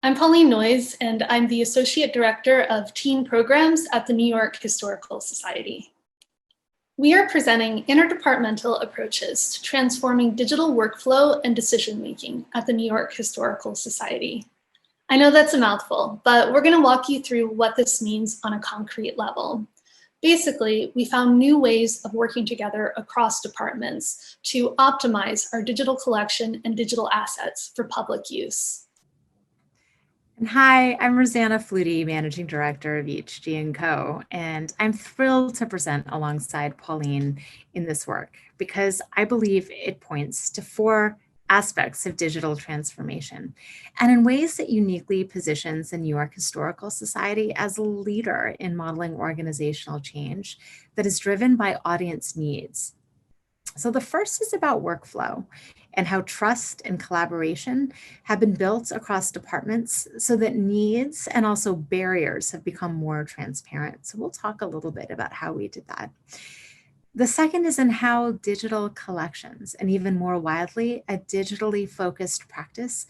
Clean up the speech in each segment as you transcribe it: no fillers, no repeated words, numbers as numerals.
I'm Pauline Noyes, and I'm the Associate Director of Teen Programs at the New-York Historical Society. We are presenting interdepartmental approaches to transforming digital workflow and decision-making at the New York Historical Society. I know that's a mouthful, but we're going to walk you through what this means on a concrete level. Basically, we found new ways of working together across departments to optimize our digital collection and digital assets for public use. And hi, I'm Rosanna, Flouty, Managing Director of HG & Co. And I'm thrilled to present alongside Pauline in this work because I believe it points to four aspects of digital transformation and in ways that uniquely positions the New York Historical Society as a leader in modeling organizational change that is driven by audience needs. So the first is about workflow and how trust and collaboration have been built across departments so that needs and also barriers have become more transparent. So we'll talk a little bit about how we did that. The second is in how digital collections, and even more widely, a digitally focused practice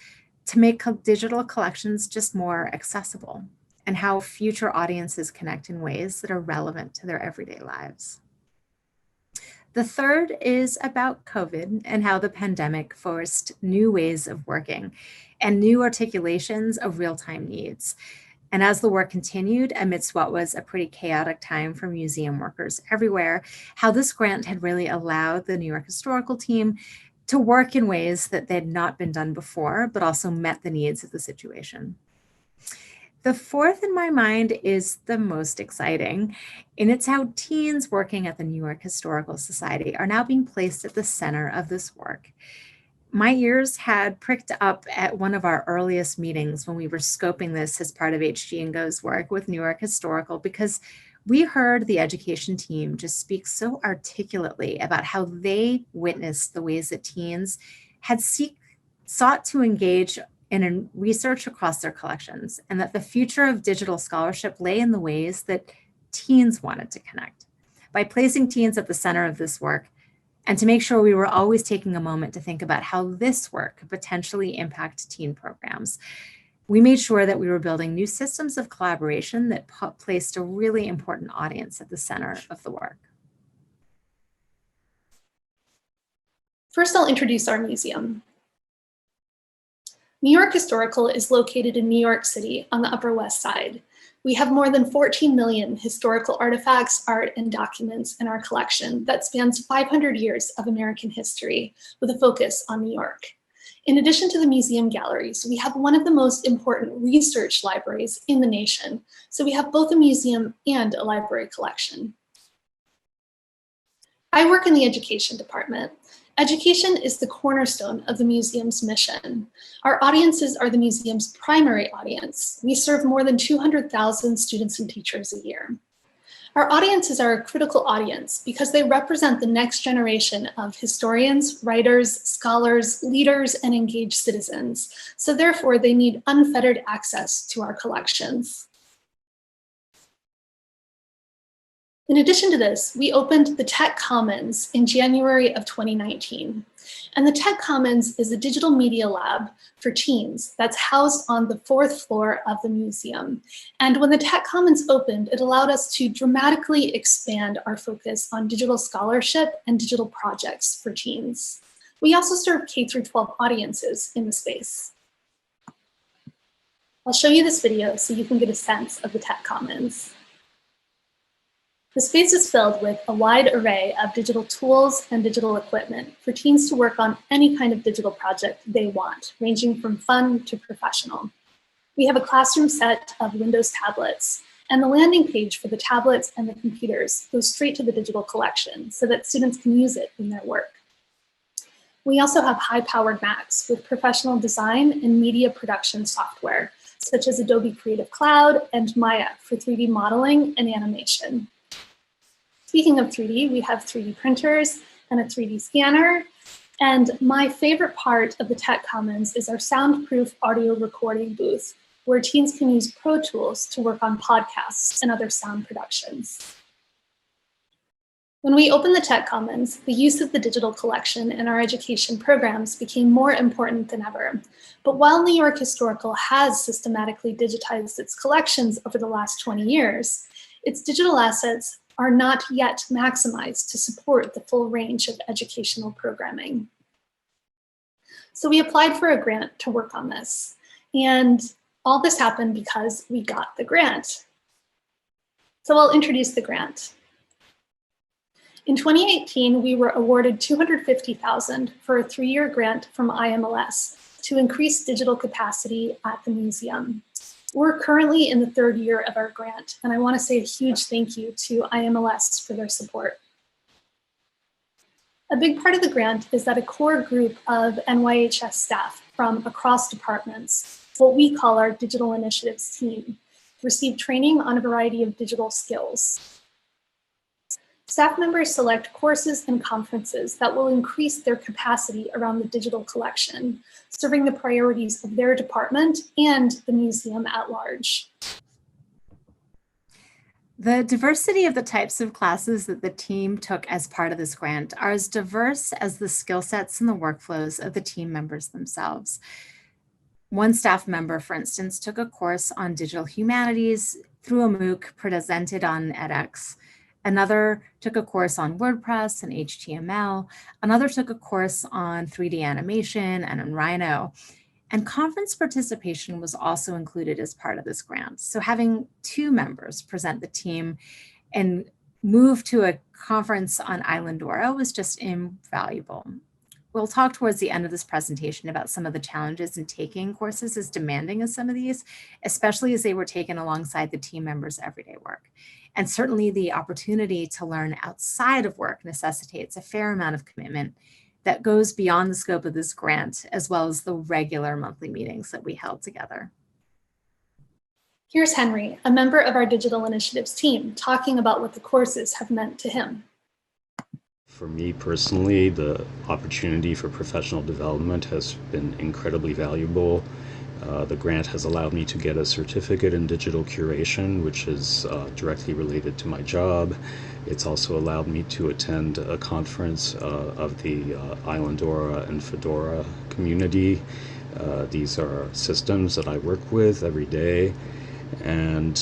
to make digital collections just more accessible, and how future audiences connect in ways that are relevant to their everyday lives. The third is about COVID and how the pandemic forced new ways of working and new articulations of real-time needs. And as the work continued amidst what was a pretty chaotic time for museum workers everywhere, how this grant had really allowed the New York Historical team to work in ways that had not been done before, but also met the needs of the situation. The fourth in my mind is the most exciting, and it's how teens working at the New York Historical Society are now being placed at the center of this work. My ears had pricked up at one of our earliest meetings when we were scoping this as part of HG & Go's work with New York Historical, because we heard the education team just speak so articulately about how they witnessed the ways that teens had sought to engage in research across their collections, and that the future of digital scholarship lay in the ways that teens wanted to connect. By placing teens at the center of this work, and to make sure we were always taking a moment to think about how this work could potentially impact teen programs, we made sure that we were building new systems of collaboration that placed a really important audience at the center of the work. First, I'll introduce our museum. New York Historical is located in New York City on the Upper West Side. We have more than 14 million historical artifacts, art, and documents in our collection that spans 500 years of American history with a focus on New York. In addition to the museum galleries, we have one of the most important research libraries in the nation. So we have both a museum and a library collection. I work in the education department. Education is the cornerstone of the museum's mission. Our audiences are the museum's primary audience. We serve more than 200,000 students and teachers a year. Our audiences are a critical audience because they represent the next generation of historians, writers, scholars, leaders, and engaged citizens. So therefore, they need unfettered access to our collections. In addition to this, we opened the Tech Commons in January of 2019. And the Tech Commons is a digital media lab for teens that's housed on the 4th floor of the museum. And when the Tech Commons opened, it allowed us to dramatically expand our focus on digital scholarship and digital projects for teens. We also serve K-12 audiences in the space. I'll show you this video so you can get a sense of the Tech Commons. The space is filled with a wide array of digital tools and digital equipment for teens to work on any kind of digital project they want, ranging from fun to professional. We have a classroom set of Windows tablets, and the landing page for the tablets and the computers goes straight to the digital collection so that students can use it in their work. We also have high-powered Macs with professional design and media production software, such as Adobe Creative Cloud and Maya for 3D modeling and animation. Speaking of 3D, we have 3D printers and a 3D scanner. And my favorite part of the Tech Commons is our soundproof audio recording booth, where teens can use Pro Tools to work on podcasts and other sound productions. When we opened the Tech Commons, the use of the digital collection in our education programs became more important than ever. But while New-York Historical has systematically digitized its collections over the last 20 years, its digital assets are not yet maximized to support the full range of educational programming. So we applied for a grant to work on this. And all this happened because we got the grant. So I'll introduce the grant. In 2018, we were awarded $250,000 for a 3-year grant from IMLS to increase digital capacity at the museum. We're currently in the 3rd year of our grant, and I want to say a huge thank you to IMLS for their support. A big part of the grant is that a core group of NYHS staff from across departments, what we call our digital initiatives team, receive training on a variety of digital skills. Staff members select courses and conferences that will increase their capacity around the digital collection, serving the priorities of their department and the museum at large. The diversity of the types of classes that the team took as part of this grant are as diverse as the skill sets and the workflows of the team members themselves. One staff member, for instance, took a course on digital humanities through a MOOC presented on edX. Another took a course on WordPress and HTML. Another took a course on 3D animation and on Rhino. And conference participation was also included as part of this grant. So having 2 members present the team and move to a conference on Islandora was just invaluable. We'll talk towards the end of this presentation about some of the challenges in taking courses as demanding as some of these, especially as they were taken alongside the team members' everyday work. And certainly the opportunity to learn outside of work necessitates a fair amount of commitment that goes beyond the scope of this grant, as well as the regular monthly meetings that we held together. Here's Henry, a member of our digital initiatives team, talking about what the courses have meant to him. For me personally, the opportunity for professional development has been incredibly valuable. The grant has allowed me to get a certificate in digital curation, which is directly related to my job. It's also allowed me to attend a conference of the Islandora and Fedora community. These are systems that I work with every day. And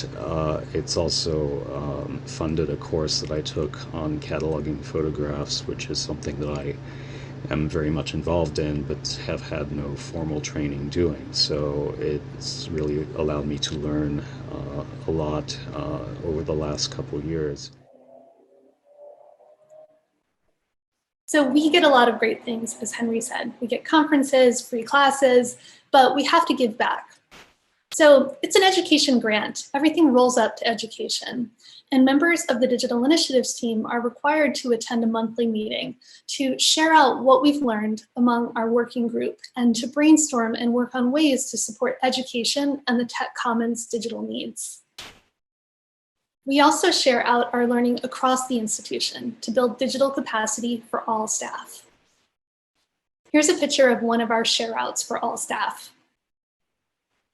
it's also funded a course that I took on cataloging photographs, which is something that I am very much involved in, but have had no formal training doing. So it's really allowed me to learn a lot over the last couple of years. So we get a lot of great things, as Henry said. We get conferences, free classes, but we have to give back. So it's an education grant. Everything rolls up to education. And members of the digital initiatives team are required to attend a monthly meeting to share out what we've learned among our working group and to brainstorm and work on ways to support education and the Tech Commons digital needs. We also share out our learning across the institution to build digital capacity for all staff. Here's a picture of one of our share outs for all staff.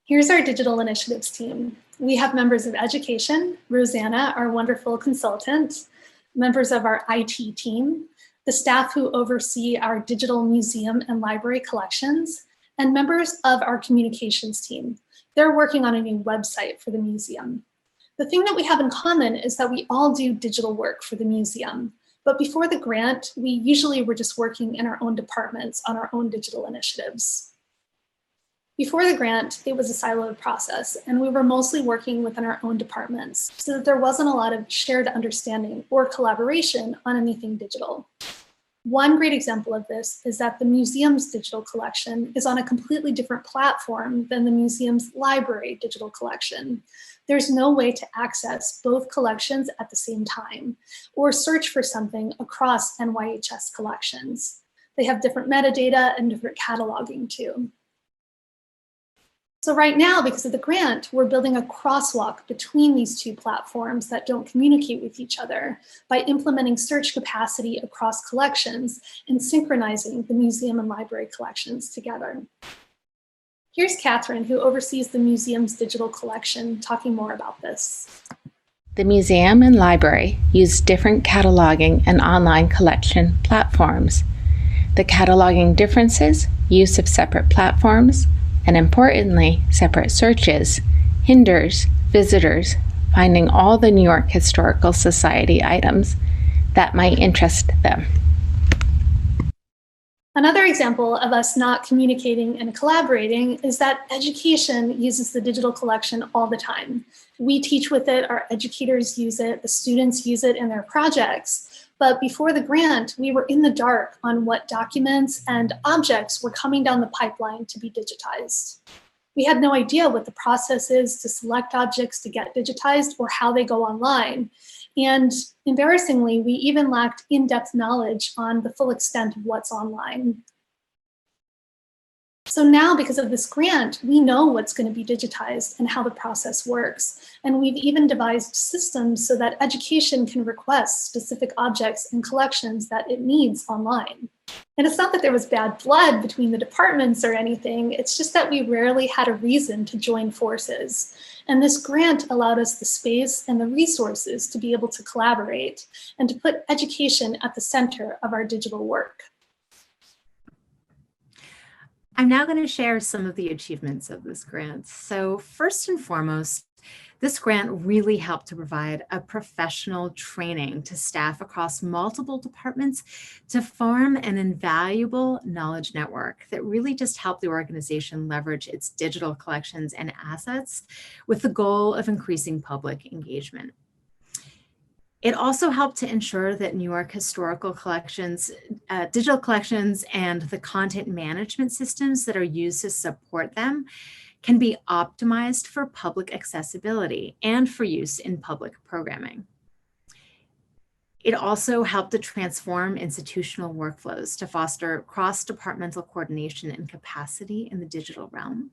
Here's our digital initiatives team. We have members of education, Rosanna, our wonderful consultant, members of our IT team, the staff who oversee our digital museum and library collections, and members of our communications team. They're working on a new website for the museum. The thing that we have in common is that we all do digital work for the museum. But before the grant, we usually were just working in our own departments on our own digital initiatives. Before the grant, it was a siloed process, and we were mostly working within our own departments, so that there wasn't a lot of shared understanding or collaboration on anything digital. One great example of this is that the museum's digital collection is on a completely different platform than the museum's library digital collection. There's no way to access both collections at the same time, or search for something across NYHS collections. They have different metadata and different cataloging too. So right now, because of the grant, we're building a crosswalk between these 2 platforms that don't communicate with each other by implementing search capacity across collections and synchronizing the museum and library collections together. Here's Catherine, who oversees the museum's digital collection, talking more about this. The museum and library use different cataloging and online collection platforms. The cataloging differences, use of separate platforms, and importantly, separate searches, hinders visitors finding all the New York Historical Society items that might interest them. Another example of us not communicating and collaborating is that education uses the digital collection all the time. We teach with it, our educators use it, the students use it in their projects. But before the grant, we were in the dark on what documents and objects were coming down the pipeline to be digitized. We had no idea what the process is to select objects to get digitized or how they go online. And embarrassingly, we even lacked in-depth knowledge on the full extent of what's online. So now, because of this grant, we know what's going to be digitized and how the process works. And we've even devised systems so that education can request specific objects and collections that it needs online. And it's not that there was bad blood between the departments or anything, it's just that we rarely had a reason to join forces. And this grant allowed us the space and the resources to be able to collaborate and to put education at the center of our digital work. I'm now going to share some of the achievements of this grant. So first and foremost, this grant really helped to provide a professional training to staff across multiple departments to form an invaluable knowledge network that really just helped the organization leverage its digital collections and assets with the goal of increasing public engagement. It also helped to ensure that New York historical collections, digital collections, and the content management systems that are used to support them can be optimized for public accessibility and for use in public programming. It also helped to transform institutional workflows to foster cross-departmental coordination and capacity in the digital realm.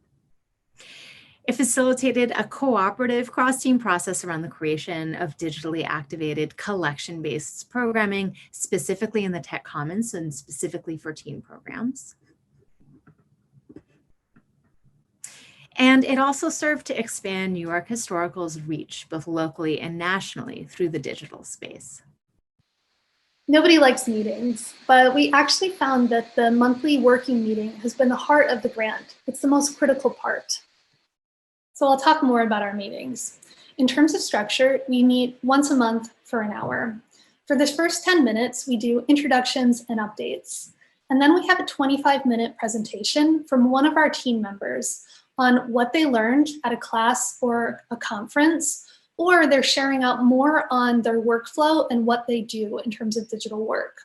It facilitated a cooperative cross-team process around the creation of digitally activated collection-based programming, specifically in the Tech Commons and specifically for teen programs. And it also served to expand New York Historical's reach, both locally and nationally, through the digital space. Nobody likes meetings, but we actually found that the monthly working meeting has been the heart of the grant. It's the most critical part. So I'll talk more about our meetings. In terms of structure, we meet once a month for an hour. For the first 10 minutes, we do introductions and updates. And then we have a 25-minute presentation from one of our team members on what they learned at a class or a conference, or they're sharing out more on their workflow and what they do in terms of digital work.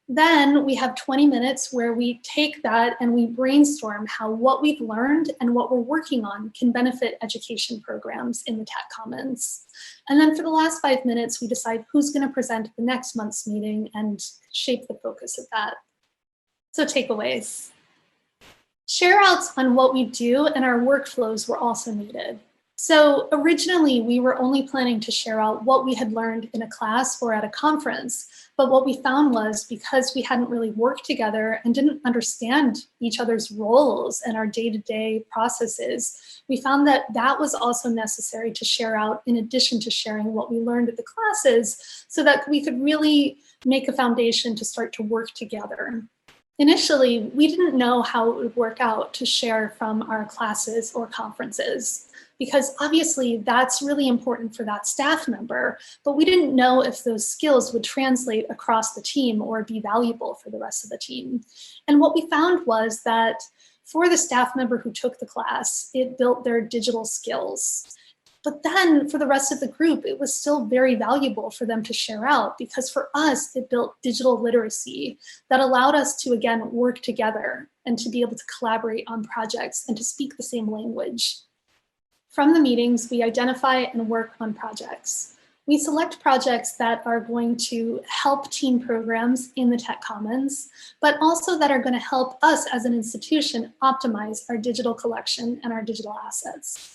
Then we have 20 minutes where we take that and we brainstorm how what we've learned and what we're working on can benefit education programs in the Tech Commons. And then for the last 5 minutes, we decide who's going to present at the next month's meeting and shape the focus of that. So takeaways. Share-outs on what we do and our workflows were also needed. So originally, we were only planning to share out what we had learned in a class or at a conference. But what we found was because we hadn't really worked together and didn't understand each other's roles and our day-to-day processes, we found that that was also necessary to share out in addition to sharing what we learned at the classes so that we could really make a foundation to start to work together. Initially, we didn't know how it would work out to share from our classes or conferences, because obviously that's really important for that staff member, but we didn't know if those skills would translate across the team or be valuable for the rest of the team. And what we found was that for the staff member who took the class, it built their digital skills. But then for the rest of the group, it was still very valuable for them to share out because for us, it built digital literacy that allowed us to, again, work together and to be able to collaborate on projects and to speak the same language. From the meetings, we identify and work on projects. We select projects that are going to help teen programs in the Tech Commons, but also that are going to help us as an institution optimize our digital collection and our digital assets.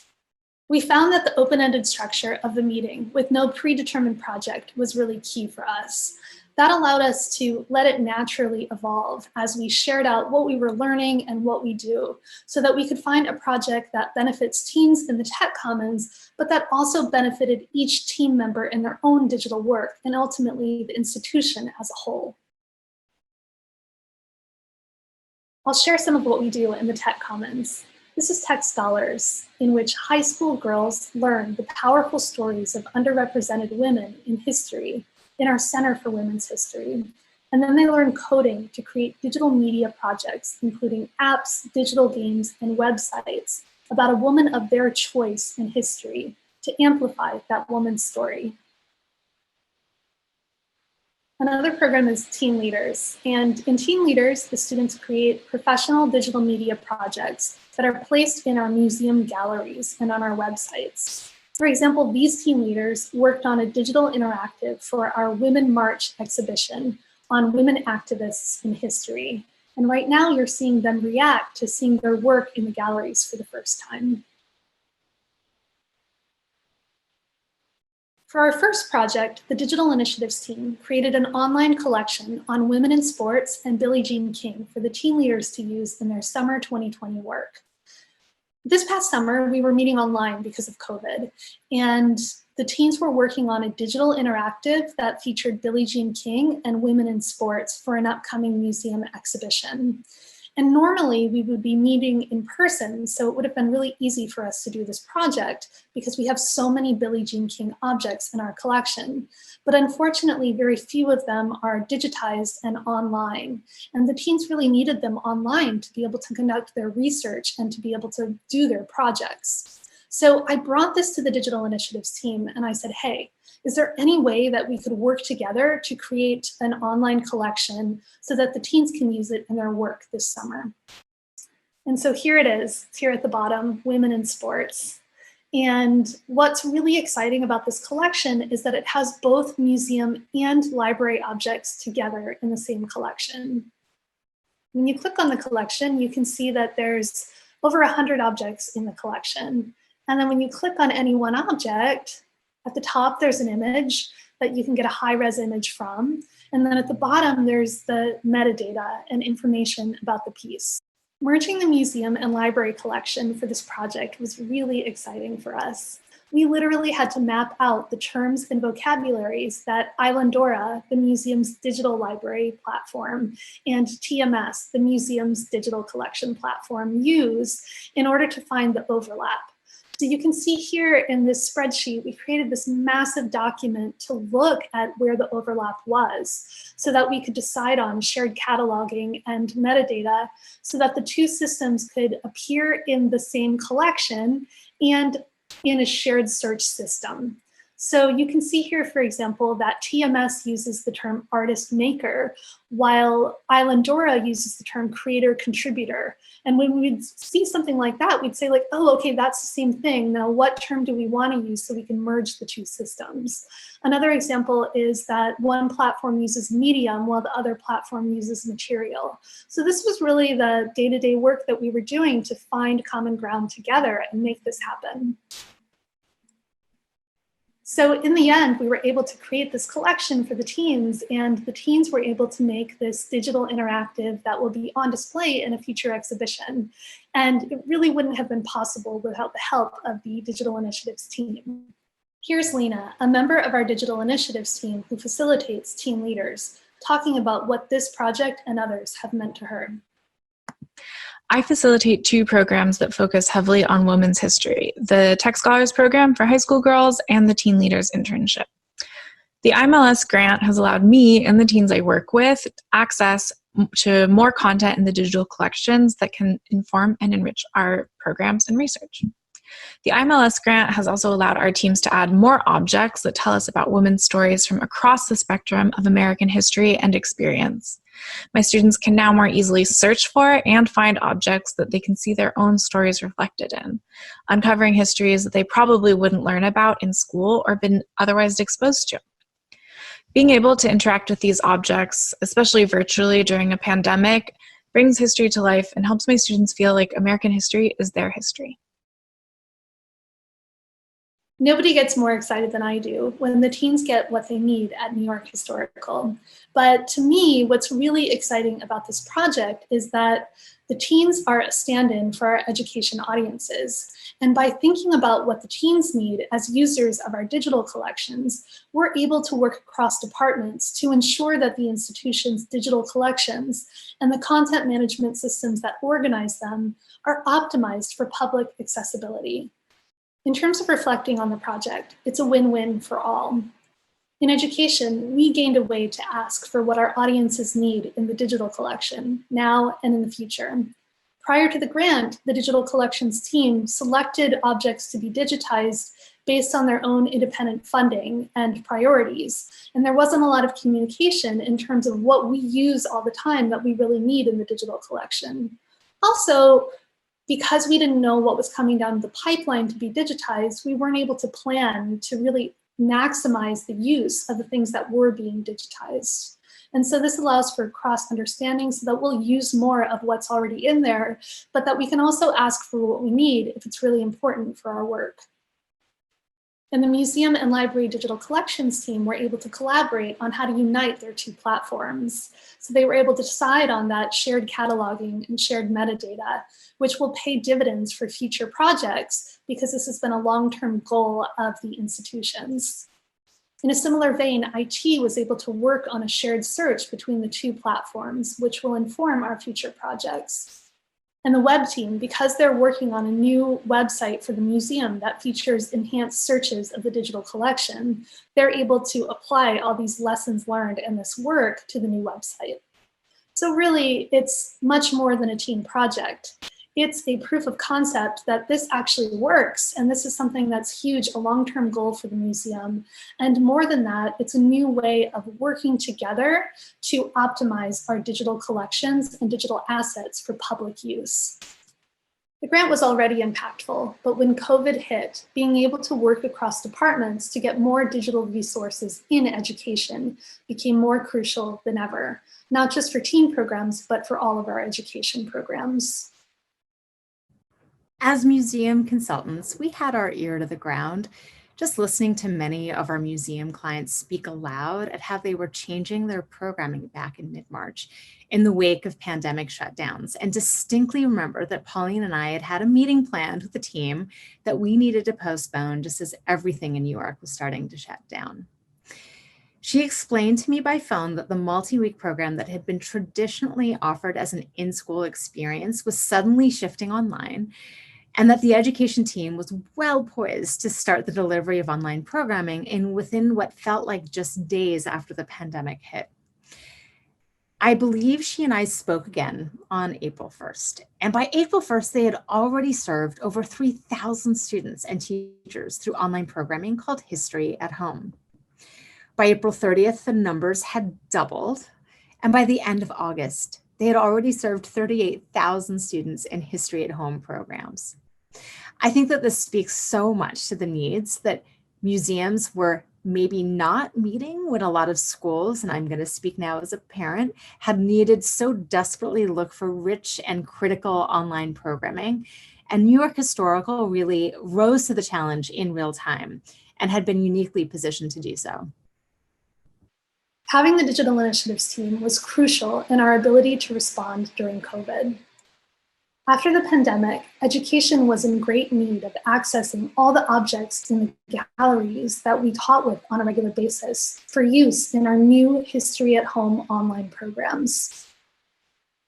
We found that the open-ended structure of the meeting with no predetermined project was really key for us. That allowed us to let it naturally evolve as we shared out what we were learning and what we do, so that we could find a project that benefits teens in the Tech Commons, but that also benefited each team member in their own digital work and ultimately the institution as a whole. I'll share some of what we do in the Tech Commons. This is Tech Scholars, in which high school girls learn the powerful stories of underrepresented women in history in our Center for Women's History. And then they learn coding to create digital media projects, including apps, digital games, and websites about a woman of their choice in history to amplify that woman's story. Another program is Teen Leaders. And in Teen Leaders, the students create professional digital media projects that are placed in our museum galleries and on our websites. For example, these teen leaders worked on a digital interactive for our Women March exhibition on women activists in history. And right now you're seeing them react to seeing their work in the galleries for the first time. For our first project, the Digital Initiatives team created an online collection on women in sports and Billie Jean King for the teen leaders to use in their summer 2020 work. This past summer, we were meeting online because of COVID, and the teens were working on a digital interactive that featured Billie Jean King and women in sports for an upcoming museum exhibition. And normally we would be meeting in person, so it would have been really easy for us to do this project because we have so many Billie Jean King objects in our collection. But unfortunately, very few of them are digitized and online. And the teens really needed them online to be able to conduct their research and to be able to do their projects. So I brought this to the Digital Initiatives team and I said, hey, is there any way that we could work together to create an online collection so that the teens can use it in their work this summer? And so here it is, it's here at the bottom, Women in Sports. And what's really exciting about this collection is that it has both museum and library objects together in the same collection. When you click on the collection, you can see that there's over 100 objects in the collection. And then when you click on any one object, at the top, there's an image that you can get a high-res image from. And then at the bottom, there's the metadata and information about the piece. Merging the museum and library collection for this project was really exciting for us. We literally had to map out the terms and vocabularies that Islandora, the museum's digital library platform, and TMS, the museum's digital collection platform, use in order to find the overlap. So you can see here in this spreadsheet, we created this massive document to look at where the overlap was so that we could decide on shared cataloging and metadata so that the two systems could appear in the same collection and in a shared search system. So you can see here, for example, that TMS uses the term artist maker, while Islandora uses the term creator contributor. And when we'd see something like that, we'd say like, oh, okay, that's the same thing. Now, what term do we want to use so we can merge the two systems? Another example is that one platform uses medium while the other platform uses material. So this was really the day-to-day work that we were doing to find common ground together and make this happen. So in the end, we were able to create this collection for the teens, and the teens were able to make this digital interactive that will be on display in a future exhibition. And it really wouldn't have been possible without the help of the Digital Initiatives team. Here's Lena, a member of our Digital Initiatives team who facilitates teen leaders, talking about what this project and others have meant to her. I facilitate two programs that focus heavily on women's history, the Tech Scholars program for high school girls and the Teen Leaders internship. The IMLS grant has allowed me and the teens I work with access to more content in the digital collections that can inform and enrich our programs and research. The IMLS grant has also allowed our teams to add more objects that tell us about women's stories from across the spectrum of American history and experience. My students can now more easily search for and find objects that they can see their own stories reflected in, uncovering histories that they probably wouldn't learn about in school or been otherwise exposed to. Being able to interact with these objects, especially virtually during a pandemic, brings history to life and helps my students feel like American history is their history. Nobody gets more excited than I do when the teens get what they need at New York Historical. But to me, what's really exciting about this project is that the teens are a stand-in for our education audiences. And by thinking about what the teens need as users of our digital collections, we're able to work across departments to ensure that the institution's digital collections and the content management systems that organize them are optimized for public accessibility. In terms of reflecting on the project, it's a win-win for all. In education, we gained a way to ask for what our audiences need in the digital collection, now and in the future. Prior to the grant, the digital collections team selected objects to be digitized based on their own independent funding and priorities. And there wasn't a lot of communication in terms of what we use all the time that we really need in the digital collection. Also, because we didn't know what was coming down the pipeline to be digitized, we weren't able to plan to really maximize the use of the things that were being digitized. And so this allows for cross-understanding so that we'll use more of what's already in there, but that we can also ask for what we need if it's really important for our work. And the museum and library digital collections team were able to collaborate on how to unite their two platforms. So they were able to decide on that shared cataloging and shared metadata, which will pay dividends for future projects because this has been a long-term goal of the institutions. In a similar vein, IT was able to work on a shared search between the two platforms, which will inform our future projects. And the web team, because they're working on a new website for the museum that features enhanced searches of the digital collection, they're able to apply all these lessons learned and this work to the new website. So really, it's much more than a team project. It's a proof of concept that this actually works, and this is something that's huge, a long-term goal for the museum. And more than that, it's a new way of working together to optimize our digital collections and digital assets for public use. The grant was already impactful, but when COVID hit, being able to work across departments to get more digital resources in education became more crucial than ever, not just for teen programs, but for all of our education programs. As museum consultants, we had our ear to the ground, just listening to many of our museum clients speak aloud at how they were changing their programming back in mid-March in the wake of pandemic shutdowns, and distinctly remember that Pauline and I had had a meeting planned with the team that we needed to postpone just as everything in New York was starting to shut down. She explained to me by phone that the multi-week program that had been traditionally offered as an in-school experience was suddenly shifting online, and that the education team was well poised to start the delivery of online programming within what felt like just days after the pandemic hit. I believe she and I spoke again on April 1st. And by April 1st, they had already served over 3,000 students and teachers through online programming called History at Home. By April 30th, the numbers had doubled. And by the end of August, they had already served 38,000 students in History at Home programs. I think that this speaks so much to the needs that museums were maybe not meeting when a lot of schools, and I'm going to speak now as a parent, had needed so desperately look for rich and critical online programming. And New York Historical really rose to the challenge in real time and had been uniquely positioned to do so. Having the digital initiatives team was crucial in our ability to respond during COVID. After the pandemic, education was in great need of accessing all the objects in the galleries that we taught with on a regular basis for use in our new History at Home online programs.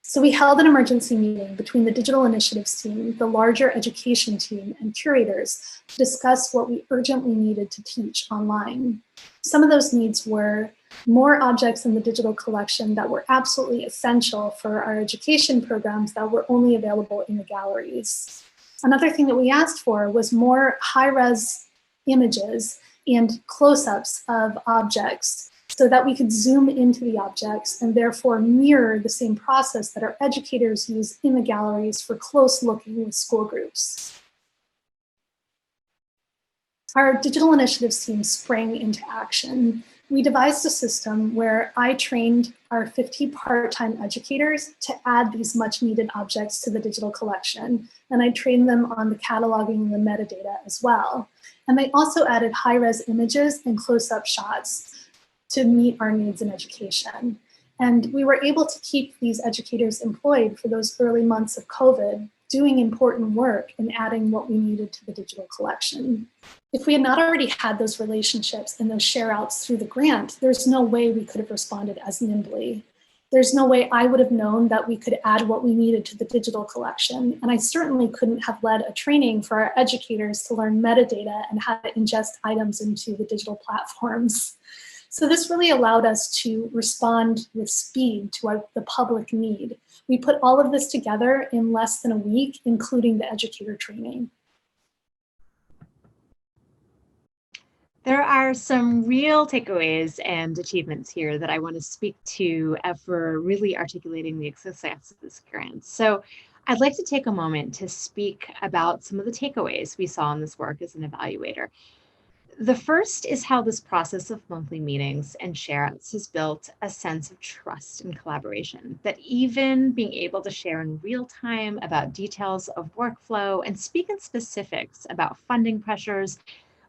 So we held an emergency meeting between the digital initiatives team, the larger education team, and curators to discuss what we urgently needed to teach online. Some of those needs were more objects in the digital collection that were absolutely essential for our education programs that were only available in the galleries. Another thing that we asked for was more high-res images and close-ups of objects so that we could zoom into the objects and therefore mirror the same process that our educators use in the galleries for close looking with school groups. Our digital initiatives team sprang into action. We devised a system where I trained our 50 part-time educators to add these much needed objects to the digital collection. And I trained them on the cataloging and the metadata as well. And they also added high-res images and close-up shots to meet our needs in education. And we were able to keep these educators employed for those early months of COVID, doing important work and adding what we needed to the digital collection. If we had not already had those relationships and those share outs through the grant, there's no way we could have responded as nimbly. There's no way I would have known that we could add what we needed to the digital collection. And I certainly couldn't have led a training for our educators to learn metadata and how to ingest items into the digital platforms. So this really allowed us to respond with speed to the public need. We put all of this together in less than a week, including the educator training. There are some real takeaways and achievements here that I want to speak to for really articulating the success of this grant. So I'd like to take a moment to speak about some of the takeaways we saw in this work as an evaluator. The first is how this process of monthly meetings and share-outs has built a sense of trust and collaboration, that even being able to share in real time about details of workflow and speak in specifics about funding pressures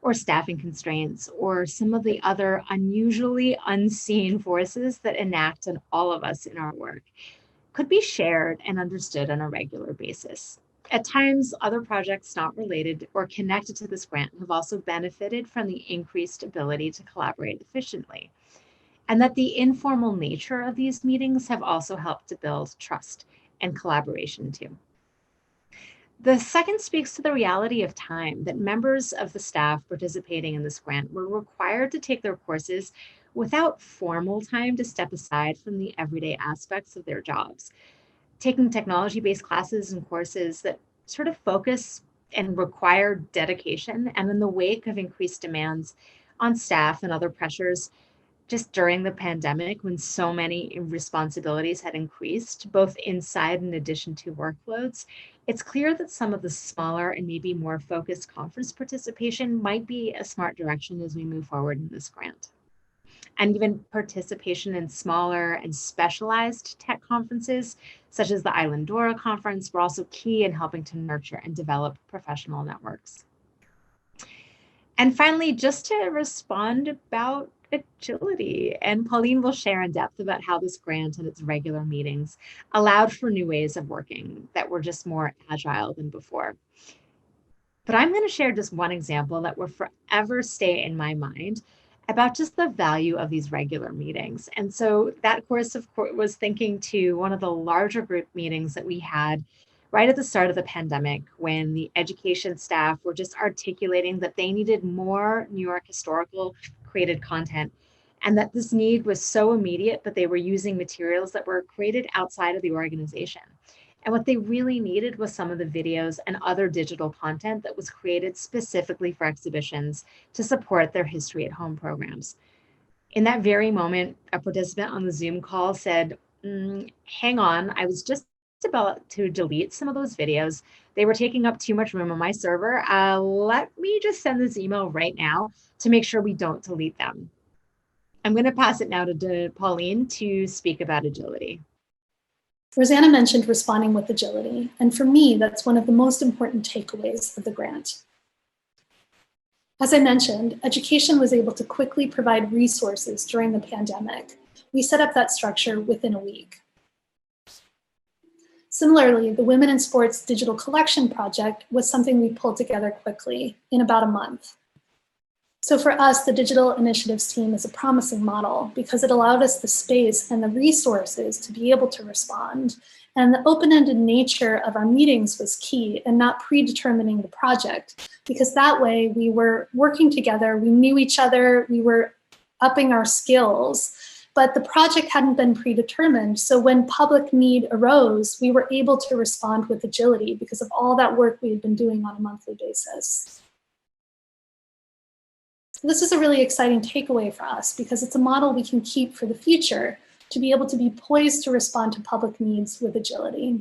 or staffing constraints or some of the other unusually unseen forces that enact on all of us in our work could be shared and understood on a regular basis. At times, other projects not related or connected to this grant have also benefited from the increased ability to collaborate efficiently, and that the informal nature of these meetings have also helped to build trust and collaboration too. The second speaks to the reality of time, that members of the staff participating in this grant were required to take their courses without formal time to step aside from the everyday aspects of their jobs. Taking technology-based classes and courses that sort of focus and require dedication, and in the wake of increased demands on staff and other pressures just during the pandemic, when so many responsibilities had increased, both inside and in addition to workloads, it's clear that some of the smaller and maybe more focused conference participation might be a smart direction as we move forward in this grant. And even participation in smaller and specialized tech conferences, such as the Islandora conference, were also key in helping to nurture and develop professional networks. And finally, just to respond about agility, and Pauline will share in depth about how this grant and its regular meetings allowed for new ways of working that were just more agile than before. But I'm going to share just one example that will forever stay in my mind about just the value of these regular meetings. And so that course, of course, was thinking to one of the larger group meetings that we had right at the start of the pandemic, when the education staff were just articulating that they needed more New York historical created content, and that this need was so immediate, but they were using materials that were created outside of the organization. And what they really needed was some of the videos and other digital content that was created specifically for exhibitions to support their History at Home programs. In that very moment, a participant on the Zoom call said, hang on, I was just about to delete some of those videos. They were taking up too much room on my server. Let me just send this email right now to make sure we don't delete them. I'm going to pass it now to Pauline to speak about agility. Rosanna mentioned responding with agility, and for me, that's one of the most important takeaways of the grant. As I mentioned, education was able to quickly provide resources during the pandemic. We set up that structure within a week. Similarly, the Women in Sports Digital Collection Project was something we pulled together quickly in about a month. So for us, the digital initiatives team is a promising model because it allowed us the space and the resources to be able to respond. And the open-ended nature of our meetings was key, and not predetermining the project, because that way we were working together, we knew each other, we were upping our skills, but the project hadn't been predetermined. So when public need arose, we were able to respond with agility because of all that work we had been doing on a monthly basis. This is a really exciting takeaway for us because it's a model we can keep for the future to be able to be poised to respond to public needs with agility.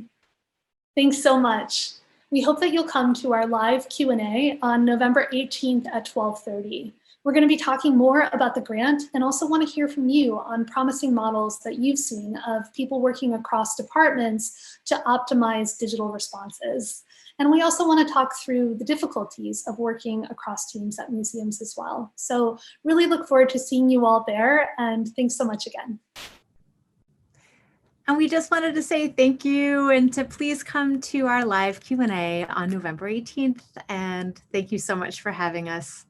Thanks so much. We hope that you'll come to our live Q&A on November 18th at 12:30. We're going to be talking more about the grant and also want to hear from you on promising models that you've seen of people working across departments to optimize digital responses. And we also want to talk through the difficulties of working across teams at museums as well. So really look forward to seeing you all there, and thanks so much again. And we just wanted to say thank you and to please come to our live Q&A on November 18th. And thank you so much for having us.